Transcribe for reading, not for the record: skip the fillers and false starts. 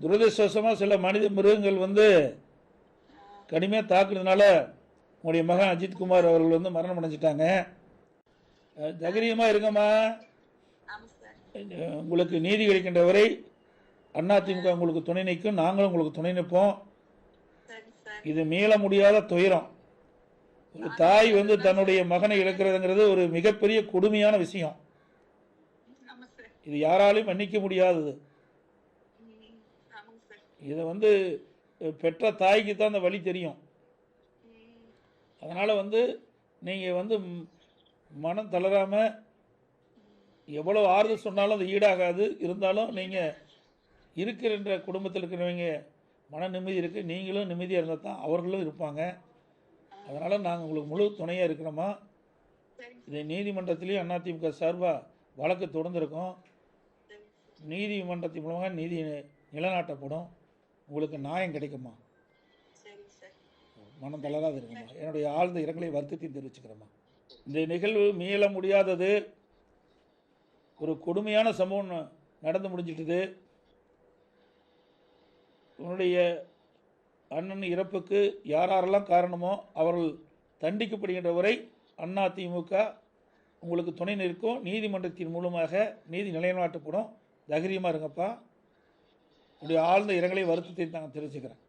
துரதிருஷ்டவசமாக சில மனித மிருகங்கள் வந்து கடுமையாக தாக்குறதுனால உங்களுடைய மகன் அஜித்குமார் அவர்கள் வந்து மரணம் அடைஞ்சிட்டாங்க. தைரியமாக இருங்கம்மா. உங்களுக்கு நீதி கிடைக்கின்ற வரை அதிமுக உங்களுக்கு துணை நிற்கும், நாங்களும் உங்களுக்கு துணை நிற்போம். இது மீள முடியாத துயரம். ஒரு தாய் வந்து தன்னுடைய மகனை இழக்கிறதுங்கிறது ஒரு மிகப்பெரிய கொடுமையான விஷயம். இது யாராலையும் மன்னிக்க முடியாதது. இதை வந்து பெற்ற தாய்க்கு தான் அந்த வழி தெரியும். அதனால் வந்து நீங்கள் வந்து மனம் தளராமல் எவ்வளோ ஆறுதல் சொன்னாலும் அது ஈடாகாது. இருந்தாலும் நீங்கள் இருக்கிற குடும்பத்தில் இருக்கிறவங்க மன நிம்மதி இருக்குது, நீங்களும் நிம்மதியாக இருந்தால் தான் அவர்களும் இருப்பாங்க. அதனால் நாங்கள் உங்களுக்கு முழு துணையாக இருக்கிறோமா. இதை நீதிமன்றத்திலையும் அதிமுக சார்பாக வழக்கு தொடர்ந்துருக்கோம். நீதிமன்றத்தின் மூலமாக நீதி நிலைநாட்டப்படும். உங்களுக்கு நியாயம் கிடைக்குமா. மனம் தளராது இருக்குமா. என்னுடைய ஆழ்ந்த இரங்கலை வருத்தத்தையும் தெரிவிச்சுக்கிறேம்மா. இந்த நிகழ்வு மீள முடியாதது. ஒரு கொடுமையான சம்பவம் நடந்து முடிஞ்சிட்டது. உன்னுடைய அண்ணன் இறப்புக்கு யாரெல்லாம் காரணமோ அவர்கள் தண்டிக்கப்படுகின்ற வரை அதிமுக உங்களுக்கு துணை நிற்கும். நீதிமன்றத்தின் மூலமாக நீதி நிலைநாட்டப்படும். தைரியமாக இருங்கப்பா. உடைய ஆழ்ந்த இரங்கலை வருத்தத்தை நாங்கள் தெரிவிச்சுக்கிறேன்.